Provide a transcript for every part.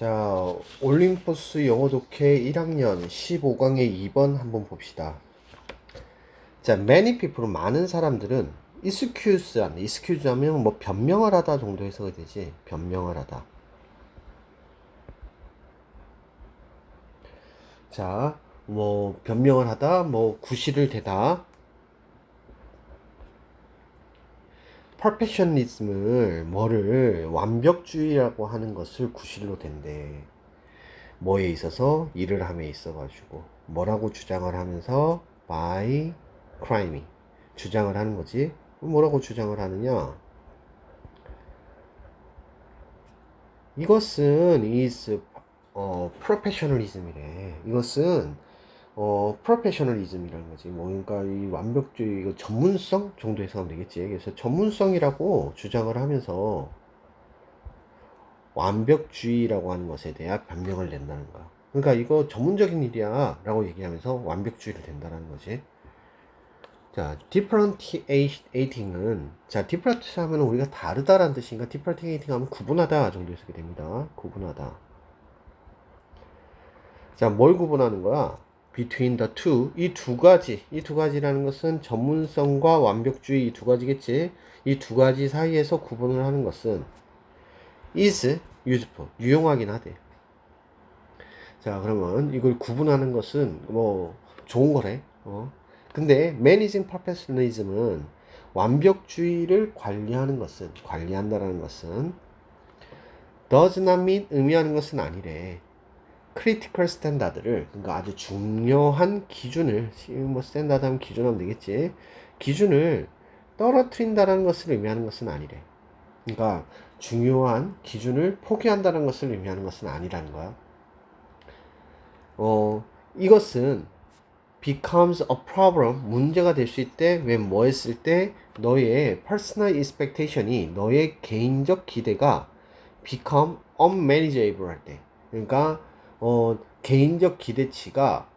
자, 올림포스 영어 독해 1학년 15강의 2번 한번 봅시다. 자, many people은 많은 사람들은 excuse 하면 뭐 변명을 하다 정도 해석이 되지. 변명을 하다. 자, 뭐 변명을 하다, 뭐 구실을 대다. perfectionism을 뭐를 완벽주의라고 하는 것을 구실로 댄대. 뭐에 있어서 일을 함에 있어 가지고 뭐라고 주장을 하면서 by crime 주장을 하는 거지. 뭐라고 주장을 하느냐? 이것은 is professionalism이래. 이것은 professionalism이라는 거지. 뭐 그러니까 이 완벽주의 이거 전문성 정도 해석하면 되겠지. 그래서 전문성이라고 주장을 하면서 완벽주의라고 하는 것에 대한 변명을 낸다는 거야. 그러니까 이거 전문적인 일이야 라고 얘기하면서 완벽주의를 댄다는 거지. 자, differentiating은 자, different 하면 우리가 다르다라는 뜻인가? differentiating 하면 구분하다 정도 해석이 됩니다. 구분하다. 자, 뭘 구분하는 거야? between the two 이 두 가지라는 것은 전문성과 완벽주의 이 두 가지겠지. 이 두 가지 사이에서 구분을 하는 것은 is useful 유용하긴 하대. 자, 그러면 이걸 구분하는 것은 뭐 좋은 거래. 근데 managing perfectionism은 완벽주의를 관리한다라는 것은 does not mean 의미하는 것은 아니래. critical standard를 그러니까 아주 중요한 기준을 뭐 스탠다드 하면 기준 하면 되겠지. 기준을 떨어뜨린다라는 것을 의미하는 것은 아니래. 그러니까 중요한 기준을 포기한다는 것을 의미하는 것은 아니라는 거야. 이것은 becomes a problem 문제가 될 수 있대. 왜 뭐 했을 때 너의 personal expectation이 너의 개인적 기대가 become unmanageable 할 때. 그러니까 개인적 기대치가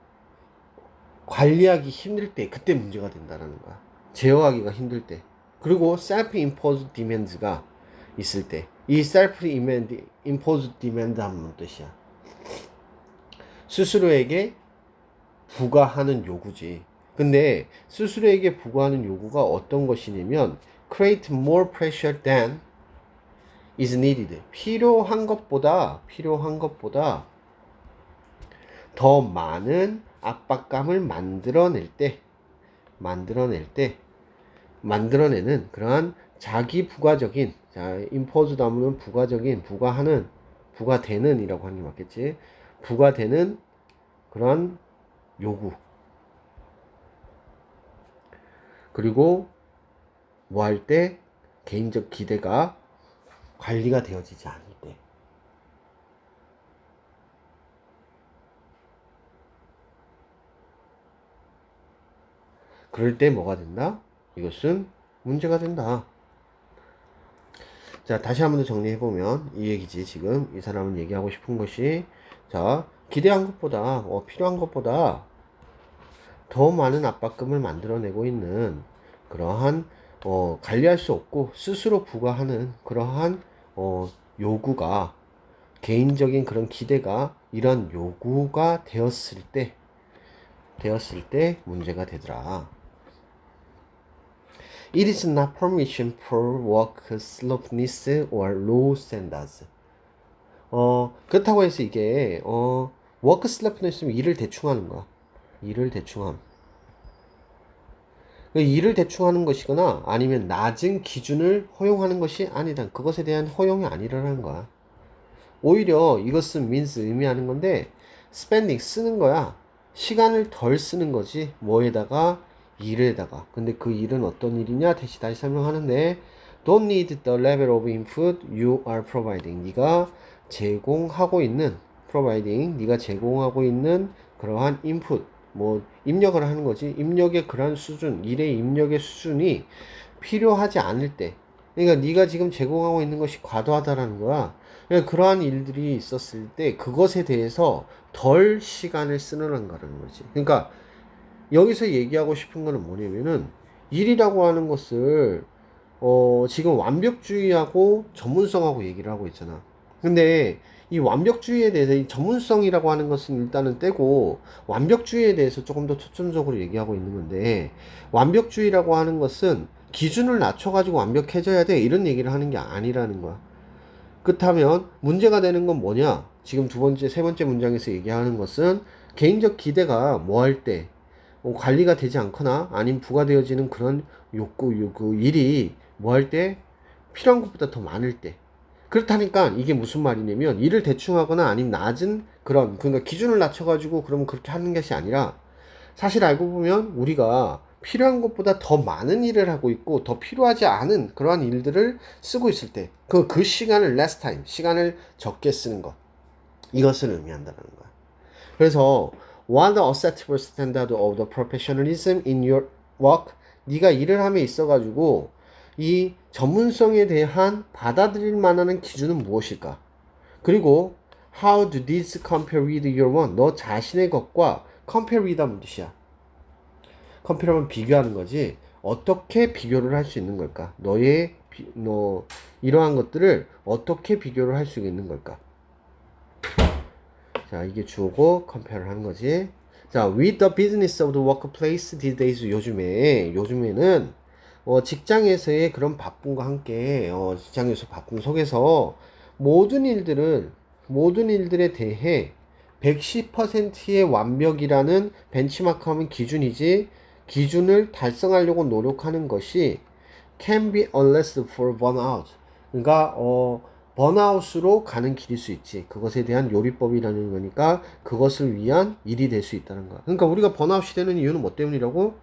관리하기 힘들 때 그때 문제가 된다는 거야. 제어하기가 힘들 때. 그리고 self-imposed demands가 있을 때. 이 self-imposed demand 하면 뜻이야. 스스로에게 부과하는 요구지. 근데 스스로에게 부과하는 요구가 어떤 것이냐면 create more pressure than is needed. 필요한 것보다 더 많은 압박감을 만들어내는 그러한 자기 부가적인, 자, impose 다음은 부가되는 이라고 하는 게 맞겠지. 부가되는 그러한 요구. 그리고 뭐 할 때 개인적 기대가 관리가 되어지지 않을 때. 그럴 때 뭐가 된다? 이것은 문제가 된다. 자, 다시 한번 더 정리해보면 이 얘기지. 지금 이 사람은 얘기하고 싶은 것이 자, 기대한 것보다 필요한 것보다 더 많은 압박감을 만들어내고 있는 그러한 관리할 수 없고 스스로 부과하는 그러한 요구가 개인적인 그런 기대가 이런 요구가 되었을 때 문제가 되더라. It is not permission for work slowness or low standards. 그렇다고 해서 이게 work slowness면 일을 대충 하는 거야. 일을 대충함. 일을 대충 하는 것이거나 아니면 낮은 기준을 허용하는 것이 아니다. 그것에 대한 허용이 아니라는 거야. 오히려 이것은 means 의미하는 건데 spending 쓰는 거야. 시간을 덜 쓰는 거지. 뭐에다가 일에다가. 근데 그 일은 어떤 일이냐? 다시 설명하는데 don't need the level of input you are providing. 네가 제공하고 있는 그러한 input 뭐 입력을 하는 거지. 입력의 그러한 수준, 일의 입력의 수준이 필요하지 않을 때. 그러니까 네가 지금 제공하고 있는 것이 과도하다라는 거야. 그러니까 그러한 일들이 있었을 때 그것에 대해서 덜 시간을 쓰는 거라는 거지. 그러니까 여기서 얘기하고 싶은 거는 뭐냐면은 일이라고 하는 것을 지금 완벽주의하고 전문성하고 얘기를 하고 있잖아. 근데 이 완벽주의에 대해서 이 전문성이라고 하는 것은 일단은 떼고 완벽주의에 대해서 조금 더 초점적으로 얘기하고 있는 건데, 완벽주의라고 하는 것은 기준을 낮춰가지고 완벽해져야 돼 이런 얘기를 하는 게 아니라는 거야. 그렇다면 문제가 되는 건 뭐냐? 지금 두 번째, 세 번째 문장에서 얘기하는 것은 개인적 기대가 뭐 할 때, 관리가 되지 않거나 아니면 부과되어지는 그런 그 일이 뭐 할 때, 필요한 것보다 더 많을 때. 그렇다니까 이게 무슨 말이냐면 일을 대충 하거나 아니면 낮은 그런, 그러니까 기준을 낮춰가지고 그러면 그렇게 하는 것이 아니라, 사실 알고 보면 우리가 필요한 것보다 더 많은 일을 하고 있고 더 필요하지 않은 그러한 일들을 쓰고 있을 때 그 시간을 less time, 시간을 적게 쓰는 것, 이것을 의미한다는 거야. 그래서 what the acceptable standard of the professionalism in your work, 네가 일을 함에 있어 가지고 이 전문성에 대한 받아들일 만한 기준은 무엇일까? 그리고 how do these compare with your own, 너 자신의 것과 compare with 하면 뜻이야. 컴퓨터만 비교하는 거지 어떻게 비교를 할 수 있는 걸까? 너 이러한 것들을 어떻게 비교를 할 수 있는 걸까? 자, 이게 주어고 컴페어를 하는 거지. 자, with the business of the workplace these days, 요즘에는 직장에서의 그런 바쁨과 함께 직장에서 바쁨 속에서 모든 일들에 대해 110%의 완벽이라는 벤치마크하면 기준이지, 기준을 달성하려고 노력하는 것이 can be unless for burnout. 그러니까 번아웃으로 가는 길일 수 있지. 그것에 대한 요리법이라는 거니까 그것을 위한 일이 될 수 있다는 거야. 그러니까 우리가 번아웃이 되는 이유는 뭐 때문이라고?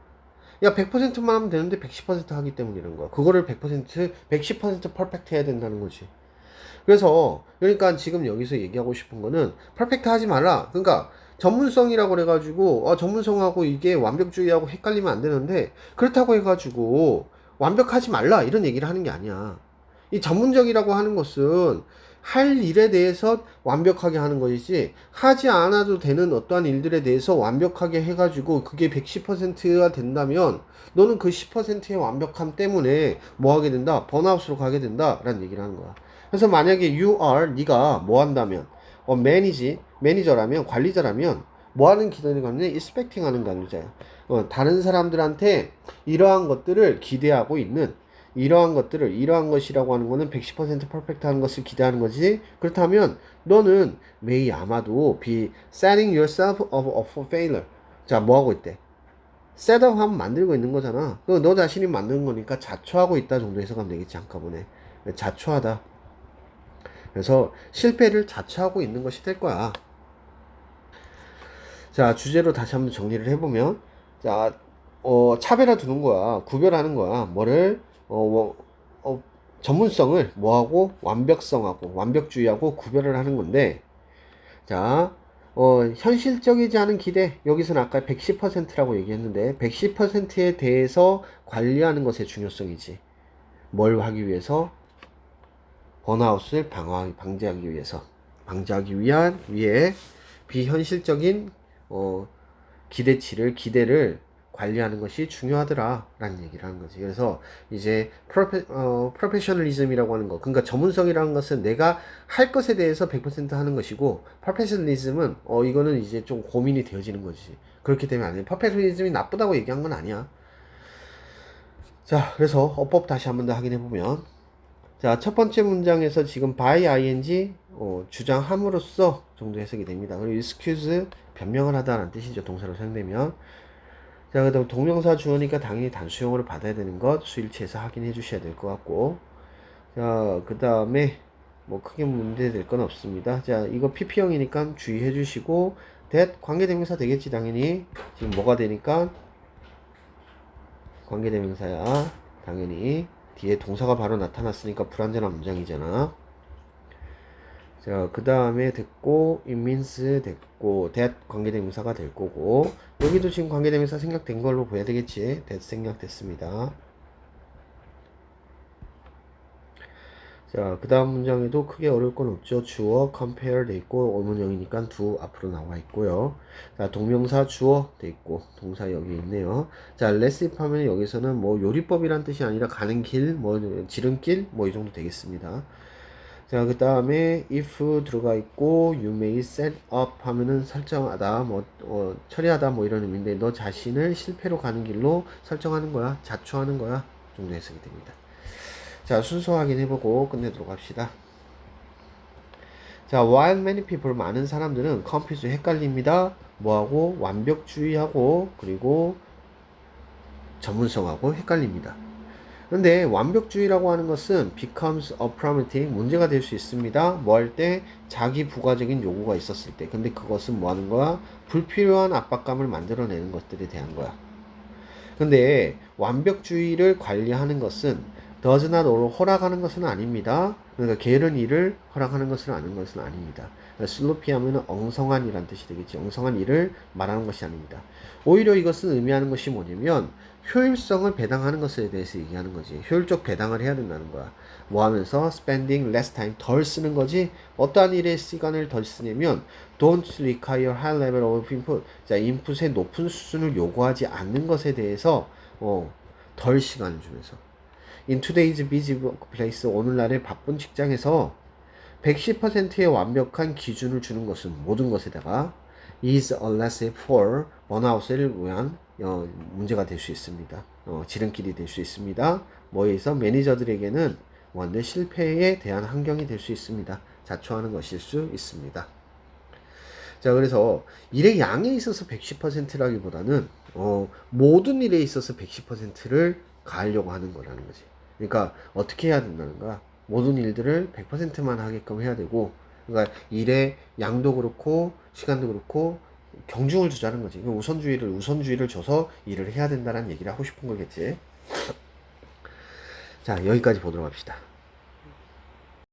야, 100%만 하면 되는데 110% 하기 때문이라는 거야. 그거를 110% 퍼펙트 해야 된다는 거지. 그래서 그러니까 지금 여기서 얘기하고 싶은 거는 퍼펙트 하지 말라. 그러니까 전문성이라고 그래가지고 전문성하고 이게 완벽주의하고 헷갈리면 안 되는데, 그렇다고 해가지고 완벽하지 말라 이런 얘기를 하는 게 아니야. 이 전문적이라고 하는 것은 할 일에 대해서 완벽하게 하는 것이지, 하지 않아도 되는 어떠한 일들에 대해서 완벽하게 해가지고 그게 110%가 된다면 너는 그 10%의 완벽함 때문에 뭐 하게 된다? 번아웃으로 가게 된다 라는 얘기를 하는 거야. 그래서 만약에 네가 뭐 한다면 매니저라면, 관리자라면 뭐 하는 기능이 가면 expecting 하는 관리자야. 다른 사람들한테 이러한 것들을 기대하고 있는, 이러한 것이라고 하는 거는 110% 퍼펙트 하는 것을 기대하는 거지. 그렇다면 너는 may 아마도 be setting yourself up for failure. 자, 뭐 하고 있대? 셋업 하면 만들고 있는 거잖아. 너 자신이 만드는 거니까 자초하고 있다 정도 해석하면 되겠지, 한꺼번에. 자초하다. 그래서 실패를 자처하고 있는 것이 될 거야. 자, 주제로 다시 한번 정리를 해보면, 자, 차별화 두는 거야. 구별하는 거야. 뭐를, 전문성을 뭐하고 완벽성하고 완벽주의하고 구별을 하는 건데, 자, 현실적이지 않은 기대, 여기서는 아까 110%라고 얘기했는데, 110%에 대해서 관리하는 것의 중요성이지. 뭘 하기 위해서? 번아웃을 방지하기 위해 비현실적인 기대를 관리하는 것이 중요하더라 라는 얘기를 하는 거지. 그래서 이제 프로페셔널리즘이라고 하는 거, 그러니까 전문성이라는 것은 내가 할 것에 대해서 100% 하는 것이고, 프로페셔널리즘은 이거는 이제 좀 고민이 되어지는 거지. 그렇기 때문에 아니야. 프로페셔널리즘이 나쁘다고 얘기한 건 아니야. 자, 그래서 어법 다시 한번 더 확인해 보면, 자, 첫 번째 문장에서 지금 by ing 주장함으로써 정도 해석이 됩니다. 그리고 excuse 변명을 하다라는 뜻이죠. 동사로 사용되면. 자, 그다음 동명사 주어니까 당연히 단수형으로 받아야 되는 것 수일치에서 확인해 주셔야 될 것 같고. 자, 그다음에 뭐 크게 문제될 건 없습니다. 자, 이거 PP형이니까 주의해 주시고, that 관계대명사 되겠지 당연히. 지금 뭐가 되니까 관계대명사야. 당연히. 뒤에 동사가 바로 나타났으니까 불완전한 문장이잖아. 자, 그 다음에 됐고, it means 됐고, that 관계대명사가 될 거고, 여기도 지금 관계대명사 생략된 걸로 보여야 되겠지. that 생략됐습니다. 자, 그 다음 문장에도 크게 어려울 건 없죠. 주어 compare 돼 있고, 의문형이니까 do 앞으로 나와 있고요. 자, 동명사 주어 돼 있고, 동사 여기 있네요. 자, recipe 하면 여기서는 뭐 요리법이란 뜻이 아니라 가는 길, 뭐 지름길, 뭐 이 정도 되겠습니다. 자, 그 다음에 if 들어가 있고 you may set up 하면은 설정하다, 처리하다 뭐 이런 의미인데 너 자신을 실패로 가는 길로 설정하는 거야, 자초하는 거야 정도 해석이 됩니다. 자, 순서 확인해보고 끝내도록 합시다. 자, while many people 많은 사람들은 confuse 헷갈립니다. 뭐하고 완벽주의하고 그리고 전문성하고 헷갈립니다. 근데 완벽주의라고 하는 것은 becomes a problematic 문제가 될 수 있습니다. 뭐 할 때? 자기 부가적인 요구가 있었을 때. 근데 그것은 뭐 하는 거야? 불필요한 압박감을 만들어내는 것들에 대한 거야. 근데 완벽주의를 관리하는 것은 does not allow 허락하는 것은 아닙니다. 그러니까 게으른 일을 허락하는 것은 아닌 것은 아닙니다. 슬로피 하면 엉성한 이란 뜻이 되겠지. 엉성한 일을 말하는 것이 아닙니다. 오히려 이것은 의미하는 것이 뭐냐면 효율성을 배당하는 것에 대해서 얘기하는 거지. 효율적 배당을 해야 된다는 거야. 뭐 하면서 spending less time 덜 쓰는 거지. 어떠한 일에 시간을 덜 쓰냐면 don't require high level of input. 자, 인풋의 높은 수준을 요구하지 않는 것에 대해서 덜 시간을 주면서 in today's busy workplace 오늘날의 바쁜 직장에서 110%의 완벽한 기준을 주는 것은 모든 것에다가 is a recipe for 번아웃을 위한 문제가 될 수 있습니다. 지름길이 될 수 있습니다. 뭐에서 매니저들에게는 완전 실패에 대한 환경이 될 수 있습니다. 자초하는 것일 수 있습니다. 자, 그래서 일의 양에 있어서 110%라기보다는 모든 일에 있어서 110%를 가하려고 하는 거라는 거지. 그러니까 어떻게 해야 된다는 거야? 모든 일들을 100%만 하게끔 해야 되고, 그러니까 일의 양도 그렇고 시간도 그렇고 경중을 두자는 거지. 우선주의를 줘서 일을 해야 된다는 얘기를 하고 싶은 거겠지. 자, 여기까지 보도록 합시다.